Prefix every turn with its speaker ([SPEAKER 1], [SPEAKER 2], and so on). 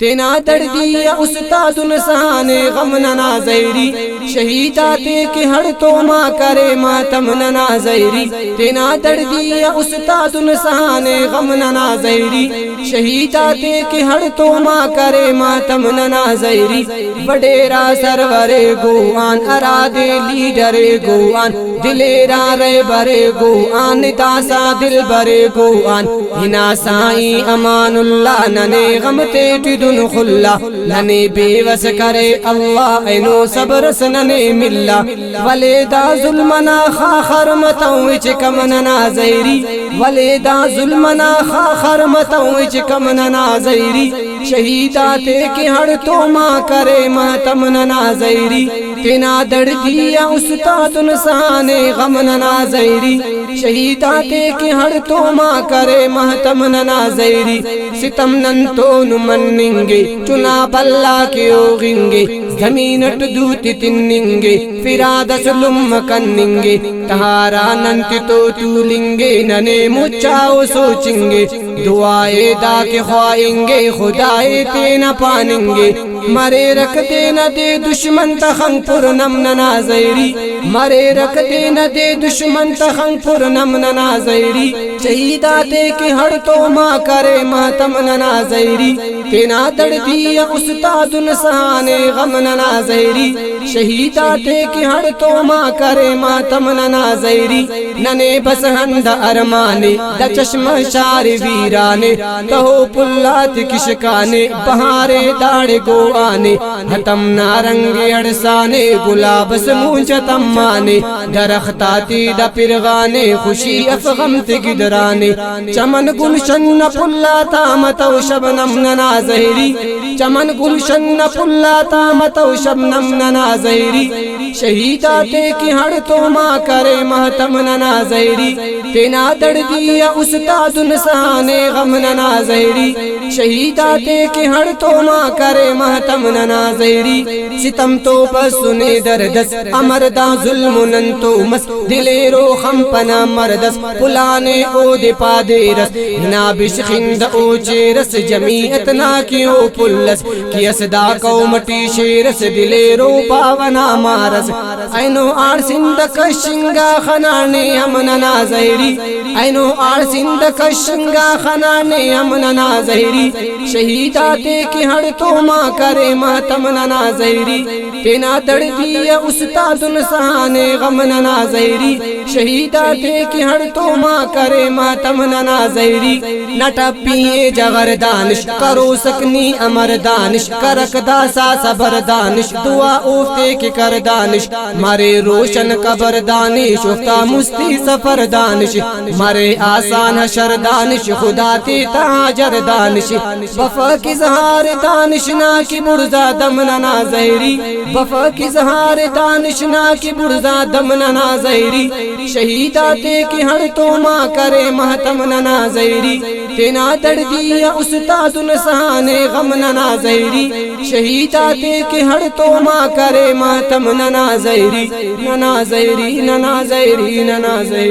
[SPEAKER 1] تینا دردی استاد نسانے غم ننا زیری شہیداتے کے ہڑ تو ماں کرے ماتم ننا زیری تینا دردی استاد نسانے غم ننا زیری شہیداتے کے ہڑ تو ماں کرے ماتم ننا زیری وڈیرا سرورے گوان ارادے لیڈرے گوان دلیرا رے برے گوان تاسا دل برے گوان ہنا سائی امان اللہ ننے غم تیٹی دن خلا ننے بیوس کرے اللہ اینو صبر سننے ملا ولیدہ ظلمنا خاخر متوچ کم ننا زیری ولیدہ ظلمنا خاخر متوچ کم ننا زیری شہیداتے کے ہڑ تو ماں کرے ماتم ننا زیری تینا دردی استاد نسانے غم ننا زیری شہیداتے کے ہڑ تو ماں کرے ماتم ننا زیری ستم نن تو نمننگے چنا بلا کے اوگنگے زمینٹ دوتی تننگے فراد سلم کننگے تہارا ننت تو تولنگے ننے مچاو سوچنگے دعائے دا کے خوائنگے خدائے تینا پاننگے مرے رکھ دینا دے دشمن تخنگ پر نم ننا زیری مرے رکھ دینا دے دشمن تخنگ پر نم ننا زیری شہیداتے کے ہڑ تو ماں کرے ماتم ننا زیری تینا دردی استاد نسانے غم ننا زیری شہیداتے کے ہڑ تو ماں کرے ماتم ننا زیری ننے بس ہند ارمانے دا چشم شار ویرانے تہو پلات کشکانے بہارے داڑے گو آنے ہتم نارنگ اڑسانے گلاب سمونچ تمانے درختاتی دا پرغانے خوشی افغم تگدرانے چمن گلشن پلاتا متو شبنم ننا زہری چمن گلشن پلاتا متو شبنم ننا زہری شہیداتے کی ہڑ تو ماں کرے ماتم ننا زہری تینا دردی استاد نسانے غم ننا زہری شہیداتے کی ہڑ تو ماں کرے ماتم ننا زہری ستم تو بس سنے دردس امردا ظلم نن تو مس دلے رو خم پنا مردس پلانے او دے پادے رس نا بشخند او چیرس جمیعت نا کیوں پلس کی اسدا قومٹی شیرس دلے رو پاونا مارس اینو آر سند کشنگا خنانے امننا زہری اینو آر سند کشنگا خنانے امننا زہری شہیداتے کی ہڑ تو ماں کرے ماتم ننا زہری تینا دردی استاد نسانے غم ننا زہری شہیداتے کی ہڑ تو ماں کرے ماتم ننا زہری نٹا پیے جغر دانش کرو سکنی امر دانش کرک داسا صبر دانش دعا اوفتے کی کر دانش مارے روشن قبر دانش افتا مستی سفر دانش مارے آسان حشر دانش خدا تی تاجر دانش وفا کی زہار دانش نا کی برزا دم ننا زہری وفا کی زہار دانش نا کی برزا دم ننا زہری شہیداتے کی ہڑ تو ماں کرے ماتم ننا زہری تینا دردی استاد نسانے غم ننا زہری شہیداتے کی ہڑ تو ماں کرے ماتم ننا زہری ننا زہری ننا زہری ننا زہری